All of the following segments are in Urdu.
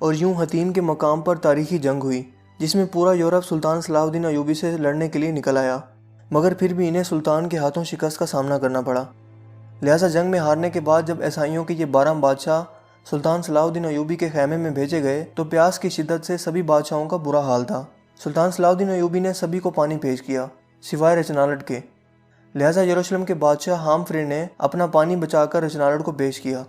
اور یوں حطیم کے مقام پر تاریخی جنگ ہوئی جس میں پورا یورپ سلطان صلاح الدین ایوبی سے لڑنے کے لیے نکل آیا، مگر پھر بھی انہیں سلطان کے ہاتھوں شکست کا سامنا کرنا پڑا۔ لہٰذا جنگ میں ہارنے کے بعد جب عیسائیوں کے یہ 12 بادشاہ سلطان صلاح الدین ایوبی کے خیمے میں بھیجے گئے تو پیاس کی شدت سے سبھی بادشاہوں کا برا حال تھا۔ سلطان صلاح الدین ایوبی نے سبھی کو پانی پیش کیا سوائے رچنالٹ کے، لہٰذا یروشلم کے بادشاہ ہامفرے نے اپنا پانی بچا کر رچنالٹ کو پیش کیا۔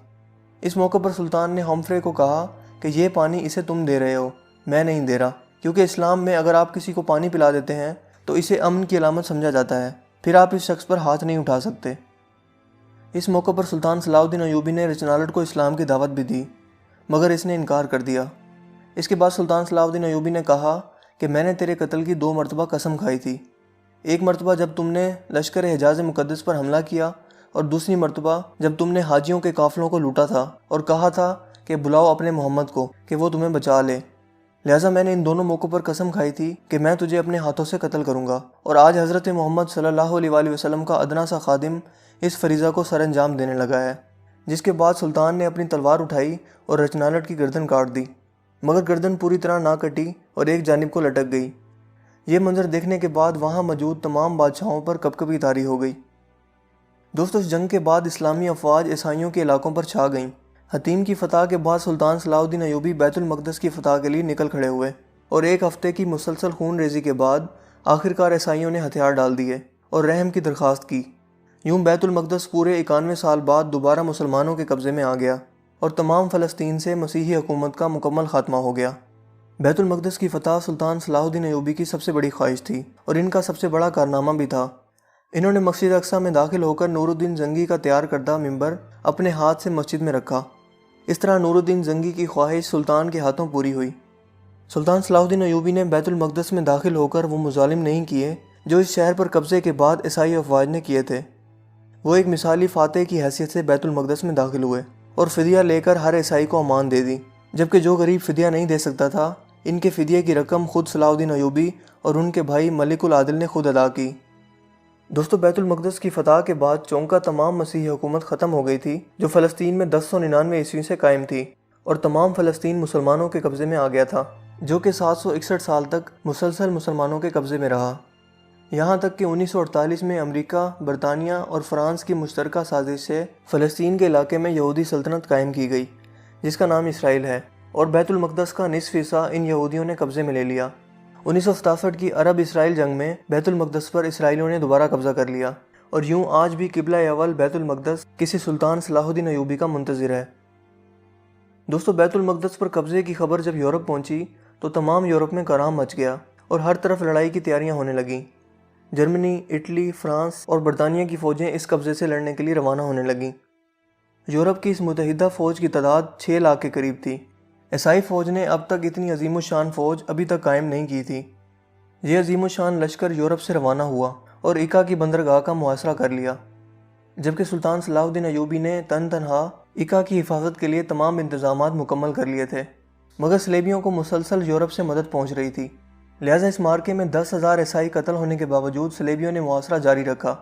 اس موقع پر سلطان نے ہامفرے کو کہا کہ یہ پانی اسے تم دے رہے ہو، میں نہیں دے رہا، کیونکہ اسلام میں اگر آپ کسی کو پانی پلا دیتے ہیں تو اسے امن کی علامت سمجھا جاتا ہے، پھر آپ اس شخص پر ہاتھ نہیں اٹھا سکتے۔ اس موقع پر سلطان صلاح الدین ایوبی نے رچنالٹ کو اسلام کی دعوت بھی دی، مگر اس نے انکار کر دیا۔ اس کے بعد سلطان صلاح الدین ایوبی نے کہا کہ میں نے تیرے قتل کی 2 مرتبہ قسم کھائی تھی، ایک مرتبہ جب تم نے لشکر حجاز مقدس پر حملہ کیا، اور دوسری مرتبہ جب تم نے حاجیوں کے قافلوں کو لوٹا تھا اور کہا تھا کہ بلاؤ اپنے محمد کو کہ وہ تمہیں بچا لے۔ لہٰذا میں نے ان دونوں موقعوں پر قسم کھائی تھی کہ میں تجھے اپنے ہاتھوں سے قتل کروں گا، اور آج حضرت محمد صلی اللہ علیہ وآلہ وسلم کا ادنا سا خادم اس فریضہ کو سر انجام دینے لگا ہے۔ جس کے بعد سلطان نے اپنی تلوار اٹھائی اور رچنالٹ کی گردن کاٹ دی، مگر گردن پوری طرح نہ کٹی اور ایک جانب کو لٹک گئی۔ یہ منظر دیکھنے کے بعد وہاں موجود تمام بادشاہوں پر کپکپی طاری ہو گئی۔ دوستو، اس جنگ کے بعد اسلامی افواج عیسائیوں کے علاقوں پر چھا گئیں۔ حطیم کی فتح کے بعد سلطان صلاح الدین ایوبی بیت المقدس کی فتح کے لیے نکل کھڑے ہوئے، اور ایک ہفتے کی مسلسل خون ریزی کے بعد آخرکار عیسائیوں نے ہتھیار ڈال دیے اور رحم کی درخواست کی۔ یوں بیت المقدس پورے 91 سال بعد دوبارہ مسلمانوں کے قبضے میں آ گیا اور تمام فلسطین سے مسیحی حکومت کا مکمل خاتمہ ہو گیا۔ بیت المقدس کی فتح سلطان صلاح الدین ایوبی کی سب سے بڑی خواہش تھی اور ان کا سب سے بڑا کارنامہ بھی تھا۔ انہوں نے مسجد اقصیٰ میں داخل ہو کر نور الدین زنگی کا تیار کردہ منبر اپنے ہاتھ سے مسجد میں رکھا۔ اس طرح نور الدین زنگی کی خواہش سلطان کے ہاتھوں پوری ہوئی۔ سلطان صلاح الدین ایوبی نے بیت المقدس میں داخل ہو کر وہ مظالم نہیں کیے جو اس شہر پر قبضے کے بعد عیسائی افواج نے کیے تھے۔ وہ ایک مثالی فاتح کی حیثیت سے بیت المقدس میں داخل ہوئے اور فدیہ لے کر ہر عیسائی کو امان دے دی، جبکہ جو غریب فدیہ نہیں دے سکتا تھا ان کے فدیے کی رقم خود صلاح الدین ایوبی اور ان کے بھائی ملک العادل نے خود ادا کی۔ دوستو، بیت المقدس کی فتح کے بعد چونکہ تمام مسیحی حکومت ختم ہو گئی تھی جو فلسطین میں 1099 عیسوی سے قائم تھی، اور تمام فلسطین مسلمانوں کے قبضے میں آ گیا تھا، جو کہ 761 سال تک مسلسل مسلمانوں کے قبضے میں رہا، یہاں تک کہ 1948 میں امریکہ، برطانیہ اور فرانس کی مشترکہ سازش سے فلسطین کے علاقے میں یہودی سلطنت قائم کی گئی جس کا نام اسرائیل ہے، اور بیت المقدس کا نصف حصہ ان یہودیوں نے قبضے میں لے لیا۔ 1967 کی عرب اسرائیل جنگ میں بیت المقدس پر اسرائیلیوں نے دوبارہ قبضہ کر لیا، اور یوں آج بھی قبلہ اول بیت المقدس کسی سلطان صلاح الدین ایوبی کا منتظر ہے۔ دوستو، بیت المقدس پر قبضے کی خبر جب یورپ پہنچی تو تمام یورپ میں کوہرام مچ گیا اور ہر طرف لڑائی کی تیاریاں ہونے لگیں۔ جرمنی، اٹلی، فرانس اور برطانیہ کی فوجیں اس قبضے سے لڑنے کے لیے روانہ ہونے لگیں۔ یورپ کی اس متحدہ فوج کی تعداد 6 لاکھ کے قریب تھی۔ عیسائی فوج نے اب تک اتنی عظیم الشان فوج ابھی تک قائم نہیں کی تھی۔ یہ عظیم الشان لشکر یورپ سے روانہ ہوا اور اکا کی بندرگاہ کا محاصرہ کر لیا، جبکہ سلطان صلاح الدین ایوبی نے تنہا اکا کی حفاظت کے لیے تمام انتظامات مکمل کر لیے تھے، مگر صلیبیوں کو مسلسل یورپ سے مدد پہنچ رہی تھی۔ لہٰذا اس مارکے میں 10,000 عیسائی قتل ہونے کے باوجود صلیبیوں نے محاصرہ جاری رکھا،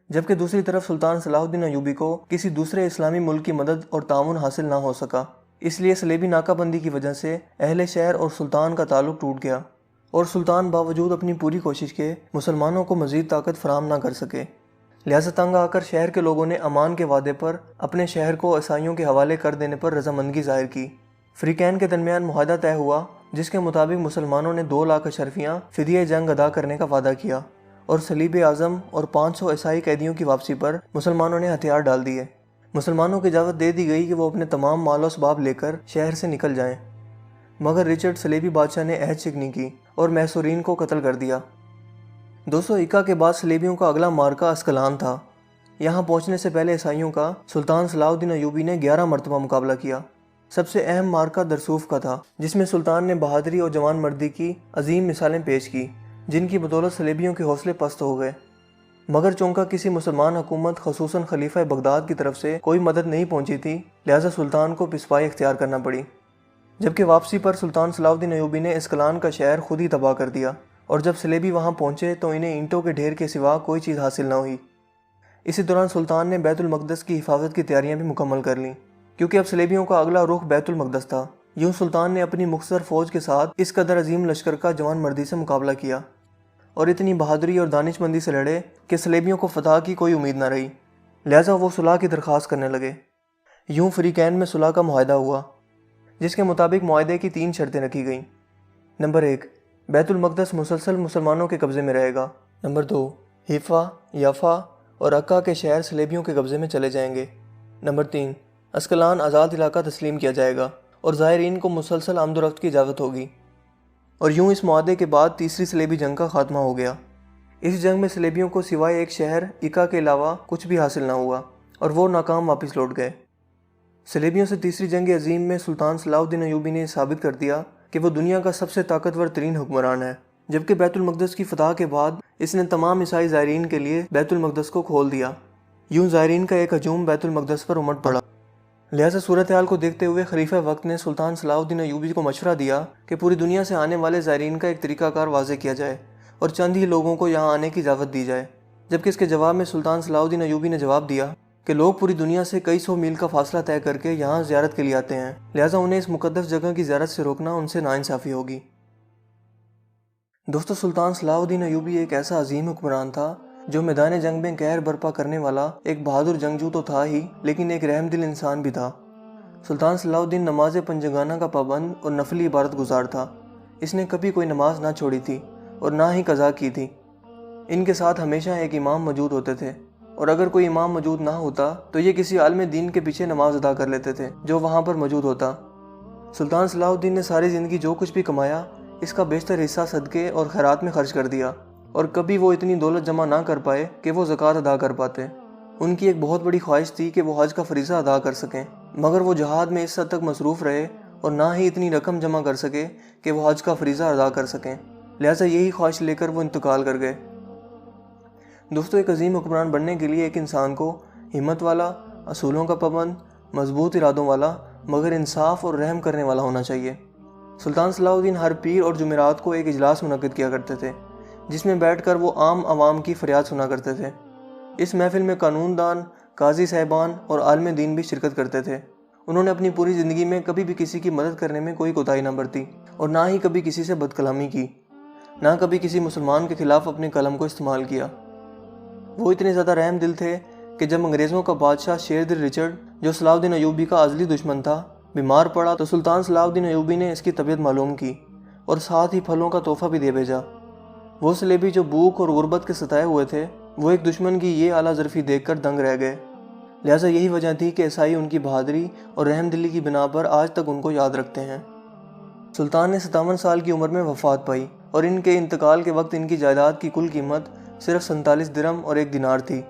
جبکہ دوسری طرف سلطان صلاح الدین ایوبی کو کسی دوسرے اسلامی ملک کی مدد اور تعاون حاصل نہ ہو سکا۔ اس لیے صلیبی ناکہ بندی کی وجہ سے اہل شہر اور سلطان کا تعلق ٹوٹ گیا، اور سلطان باوجود اپنی پوری کوشش کے مسلمانوں کو مزید طاقت فراہم نہ کر سکے۔ لہٰذا تنگ آ کر شہر کے لوگوں نے امان کے وعدے پر اپنے شہر کو عیسائیوں کے حوالے کر دینے پر رضامندگی ظاہر کی۔ فریقین کے درمیان معاہدہ طے ہوا جس کے مطابق مسلمانوں نے 2 لاکھ اشرفیاں فدیہ جنگ ادا کرنے کا وعدہ کیا، اور صلیب اعظم اور 500 عیسائی قیدیوں کی واپسی پر مسلمانوں نے ہتھیار ڈال دیے۔ مسلمانوں کی اجازت دے دی گئی کہ وہ اپنے تمام مال و اسباب لے کر شہر سے نکل جائیں، مگر رچرڈ صلیبی بادشاہ نے عہد شکنی کی اور محصورین کو قتل کر دیا۔ دوستو، اکا کے بعد صلیبیوں کا اگلا مارکہ اسکلان تھا۔ یہاں پہنچنے سے پہلے عیسائیوں کا سلطان صلاح الدین ایوبی نے 11 مرتبہ مقابلہ کیا۔ سب سے اہم مارکہ درسوف کا تھا، جس میں سلطان نے بہادری اور جوان مردی کی عظیم مثالیں پیش کی، جن کی بدولت صلیبیوں کے حوصلے پست ہو گئے، مگر چونکہ کسی مسلمان حکومت خصوصاً خلیفہ بغداد کی طرف سے کوئی مدد نہیں پہنچی تھی، لہٰذا سلطان کو پسپائی اختیار کرنا پڑی۔ جبکہ واپسی پر سلطان صلاح الدین ایوبی نے اسکلان کا شہر خود ہی تباہ کر دیا، اور جب صلیبی وہاں پہنچے تو انہیں اینٹوں کے ڈھیر کے سوا کوئی چیز حاصل نہ ہوئی۔ اسی دوران سلطان نے بیت المقدس کی حفاظت کی تیاریاں بھی مکمل کر لیں، کیونکہ اب صلیبیوں کا اگلا رخ بیت المقدس تھا، یوں سلطان نے اپنی مختصر فوج کے ساتھ اس قدر عظیم لشکر کا جوان مردی سے مقابلہ کیا اور اتنی بہادری اور دانش مندی سے لڑے کہ صلیبیوں کو فتح کی کوئی امید نہ رہی، لہٰذا وہ صلح کی درخواست کرنے لگے۔ یوں فریقین میں صلح کا معاہدہ ہوا، جس کے مطابق معاہدے کی 3 شرطیں رکھی گئیں۔ نمبر 1، بیت المقدس مسلسل مسلمانوں کے قبضے میں رہے گا۔ نمبر 2، حیفا، یافا اور عکا کے شہر صلیبیوں کے قبضے میں چلے جائیں گے۔ نمبر 3، اسکلان آزاد علاقہ تسلیم کیا جائے گا اور زائرین کو مسلسل آمد و رفت کی اجازت ہوگی۔ اور یوں اس معاہدے کے بعد تیسری صلیبی جنگ کا خاتمہ ہو گیا۔ اس جنگ میں صلیبیوں کو سوائے ایک شہر عکا کے علاوہ کچھ بھی حاصل نہ ہوا اور وہ ناکام واپس لوٹ گئے۔ صلیبیوں سے تیسری جنگ عظیم میں سلطان صلاح الدین ایوبی نے ثابت کر دیا کہ وہ دنیا کا سب سے طاقتور ترین حکمران ہے، جبکہ بیت المقدس کی فتح کے بعد اس نے تمام عیسائی زائرین کے لیے بیت المقدس کو کھول دیا۔ یوں زائرین کا ایک ہجوم بیت المقدس پر امٹ پڑا۔ لہٰذا صورتحال کو دیکھتے ہوئے خلیفہ وقت نے سلطان صلاح الدین ایوبی کو مشورہ دیا کہ پوری دنیا سے آنے والے زائرین کا ایک طریقہ کار واضح کیا جائے اور چند ہی لوگوں کو یہاں آنے کی اجازت دی جائے، جبکہ اس کے جواب میں سلطان صلاح الدین ایوبی نے جواب دیا کہ لوگ پوری دنیا سے کئی سو میل کا فاصلہ طے کر کے یہاں زیارت کے لیے آتے ہیں، لہٰذا انہیں اس مقدس جگہ کی زیارت سے روکنا ان سے ناانصافی ہوگی۔ دوستو، سلطان صلاح الدین ایوبی ایک ایسا عظیم حکمران تھا جو میدان جنگ میں قہر برپا کرنے والا ایک بہادر جنگجو تو تھا ہی، لیکن ایک رحم دل انسان بھی تھا۔ سلطان صلاح الدین نماز پنجگانہ کا پابند اور نفلی عبادت گزار تھا۔ اس نے کبھی کوئی نماز نہ چھوڑی تھی اور نہ ہی قضا کی تھی۔ ان کے ساتھ ہمیشہ ایک امام موجود ہوتے تھے، اور اگر کوئی امام موجود نہ ہوتا تو یہ کسی عالم دین کے پیچھے نماز ادا کر لیتے تھے جو وہاں پر موجود ہوتا۔ سلطان صلاح الدین نے ساری زندگی جو کچھ بھی کمایا اس کا بیشتر حصہ صدقے اور خیرات میں خرچ کر دیا، اور کبھی وہ اتنی دولت جمع نہ کر پائے کہ وہ زکوٰۃ ادا کر پاتے۔ ان کی ایک بہت بڑی خواہش تھی کہ وہ حج کا فریضہ ادا کر سکیں، مگر وہ جہاد میں اس حد تک مصروف رہے اور نہ ہی اتنی رقم جمع کر سکے کہ وہ حج کا فریضہ ادا کر سکیں، لہٰذا یہی خواہش لے کر وہ انتقال کر گئے۔ دوستو، ایک عظیم حکمران بننے کے لیے ایک انسان کو ہمت والا، اصولوں کا پابند، مضبوط ارادوں والا، مگر انصاف اور رحم کرنے والا ہونا چاہیے۔ سلطان صلاح الدین ہر پیر اور جمعرات کو ایک اجلاس منعقد کیا کرتے تھے، جس میں بیٹھ کر وہ عام عوام کی فریاد سنا کرتے تھے۔ اس محفل میں قانون دان، قاضی صاحبان اور عالم دین بھی شرکت کرتے تھے۔ انہوں نے اپنی پوری زندگی میں کبھی بھی کسی کی مدد کرنے میں کوئی کوتاہی نہ برتی اور نہ ہی کبھی کسی سے بد کلامی کی، نہ کبھی کسی مسلمان کے خلاف اپنے قلم کو استعمال کیا۔ وہ اتنے زیادہ رحم دل تھے کہ جب انگریزوں کا بادشاہ شیر دل رچرڈ، جو صلاح الدین ایوبی کا ازلی دشمن تھا، بیمار پڑا تو سلطان صلاح الدین ایوبی نے اس کی طبیعت معلوم کی اور ساتھ ہی پھلوں کا تحفہ بھی دے بھیجا۔ وہ صلیبی جو بھوک اور غربت کے ستائے ہوئے تھے، وہ ایک دشمن کی یہ اعلیٰ ظرفی دیکھ کر دنگ رہ گئے۔ لہٰذا یہی وجہ تھی کہ عیسائی ان کی بہادری اور رحم دلی کی بنا پر آج تک ان کو یاد رکھتے ہیں۔ سلطان نے 57 سال کی عمر میں وفات پائی اور ان کے انتقال کے وقت ان کی جائیداد کی کل قیمت صرف 47 درہم اور 1 دینار تھی،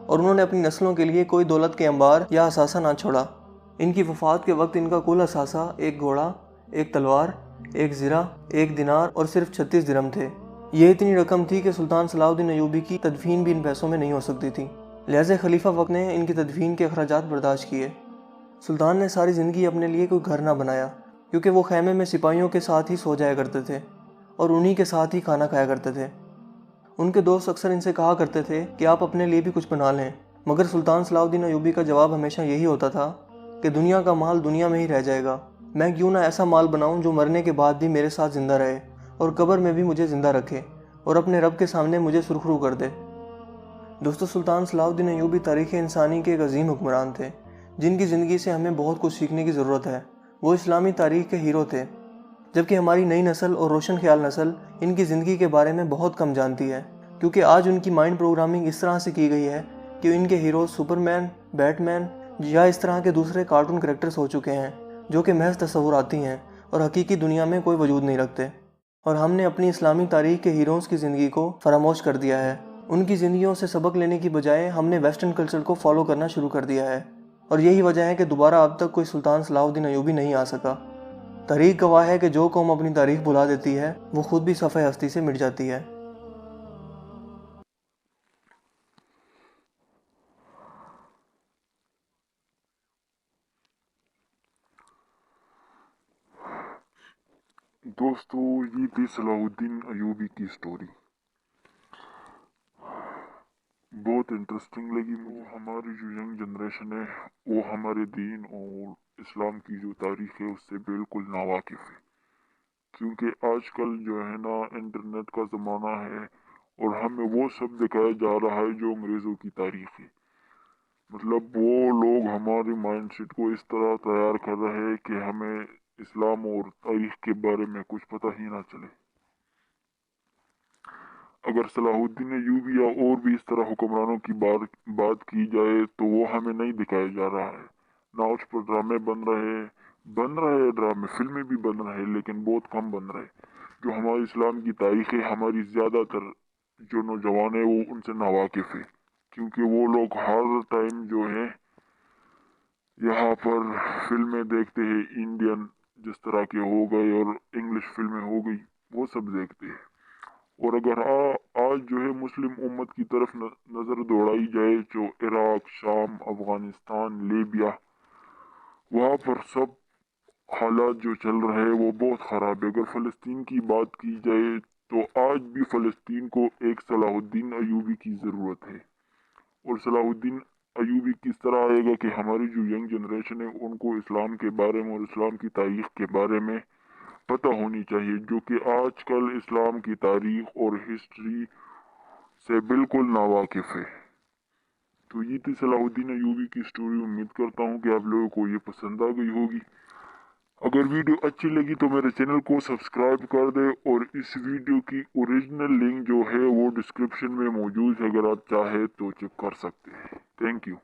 اور انہوں نے اپنی نسلوں کے لیے کوئی دولت کے انبار یا اثاثہ نہ چھوڑا۔ ان کی وفات کے وقت ان کا کل اثاثہ 1 گھوڑا، 1 تلوار، 1 زرہ، 1 دینار اور صرف 36 درہم تھے۔ یہ اتنی رقم تھی کہ سلطان صلاح الدین ایوبی کی تدفین بھی ان پیسوں میں نہیں ہو سکتی تھی، لہٰذا خلیفہ وقت نے ان کی تدفین کے اخراجات برداشت کیے۔ سلطان نے ساری زندگی اپنے لیے کوئی گھر نہ بنایا، کیونکہ وہ خیمے میں سپاہیوں کے ساتھ ہی سو جایا کرتے تھے اور انہی کے ساتھ ہی کھانا کھایا کرتے تھے۔ ان کے دوست اکثر ان سے کہا کرتے تھے کہ آپ اپنے لیے بھی کچھ بنا لیں، مگر سلطان صلاح الدین ایوبی کا جواب ہمیشہ یہی ہوتا تھا کہ دنیا کا مال دنیا میں ہی رہ جائے گا، میں کیوں نہ ایسا مال بناؤں جو مرنے کے بعد بھی میرے ساتھ زندہ رہے اور قبر میں بھی مجھے زندہ رکھے اور اپنے رب کے سامنے مجھے سرخرو کر دے۔ دوستو، سلطان صلاح الدین ایوبی تاریخ انسانی کے ایک عظیم حکمران تھے جن کی زندگی سے ہمیں بہت کچھ سیکھنے کی ضرورت ہے۔ وہ اسلامی تاریخ کے ہیرو تھے، جبکہ ہماری نئی نسل اور روشن خیال نسل ان کی زندگی کے بارے میں بہت کم جانتی ہے، کیونکہ آج ان کی مائنڈ پروگرامنگ اس طرح سے کی گئی ہے کہ ان کے ہیروز سپر مین، بیٹ مین یا اس طرح کے دوسرے کارٹون کریکٹرز ہو چکے ہیں جو کہ محض تصوراتی ہیں اور حقیقی دنیا میں کوئی وجود نہیں رکھتے، اور ہم نے اپنی اسلامی تاریخ کے ہیروز کی زندگی کو فراموش کر دیا ہے۔ ان کی زندگیوں سے سبق لینے کی بجائے ہم نے ویسٹرن کلچر کو فالو کرنا شروع کر دیا ہے، اور یہی وجہ ہے کہ دوبارہ اب تک کوئی سلطان صلاح الدین ایوبی نہیں آ سکا۔ تاریخ گواہ ہے کہ جو قوم اپنی تاریخ بھلا دیتی ہے وہ خود بھی صفحہ ہستی سے مٹ جاتی ہے۔ دوستو، یہ تھی صلاح الدین ایوبی کی سٹوری، بہت انٹرسٹنگ لگی مجھے۔ ہماری جو ینگ جنریشن ہے وہ ہمارے دین اور اسلام کی جو تاریخ ہے اس سے بالکل ناواقف ہے، کیونکہ آج کل جو ہے نا انٹرنیٹ کا زمانہ ہے اور ہمیں وہ سب دکھایا جا رہا ہے جو انگریزوں کی تاریخ ہے۔ مطلب وہ لوگ ہمارے مائنڈ سیٹ کو اس طرح تیار کر رہے ہیں کہ ہمیں اسلام اور تاریخ کے بارے میں کچھ پتہ ہی نہ چلے۔ اگر صلاح الدین ایوبی یا اور بھی اس طرح حکمرانوں کی بات کی جائے تو وہ ہمیں نہیں دکھایا جا رہا ہے، نہ اس پر ڈرامے بن رہے ڈرامے، فلمیں بھی بن رہے لیکن بہت کم بن رہے۔ جو ہمارے اسلام کی تاریخ ہے، ہماری زیادہ تر جو نوجوان ہیں وہ ان سے ناواقف ہے، کیونکہ وہ لوگ ہر ٹائم جو ہے یہاں پر فلمیں دیکھتے ہیں، انڈین جس طرح کے ہو گئے اور انگلش فلمیں ہو گئی، وہ سب دیکھتے ہیں۔ اور اگر آج جو ہے مسلم امت کی طرف نظر دوڑائی جائے، جو عراق، شام، افغانستان، لیبیا، وہاں پر سب حالات جو چل رہے ہیں وہ بہت خراب ہے۔ اگر فلسطین کی بات کی جائے تو آج بھی فلسطین کو ایک صلاح الدین ایوبی کی ضرورت ہے، اور صلاح الدین ایوبی کس طرح آئے گا کہ ہماری جو ینگ جنریشن ہے ان کو اسلام کے بارے میں اور اسلام کی تاریخ کے بارے میں پتہ ہونی چاہیے، جو کہ آج کل اسلام کی تاریخ اور ہسٹری سے بالکل ناواقف ہے۔ تو یہ تھی صلاح الدین ایوبی کی سٹوری۔ امید کرتا ہوں کہ آپ لوگوں کو یہ پسند آ گئی ہوگی۔ اگر ویڈیو اچھی لگی تو میرے چینل کو سبسکرائب کر دے، اور اس ویڈیو کی اوریجنل لنک جو ہے وہ ڈسکرپشن میں موجود ہے، اگر آپ چاہے تو چیک کر سکتے ہیں۔ Thank you.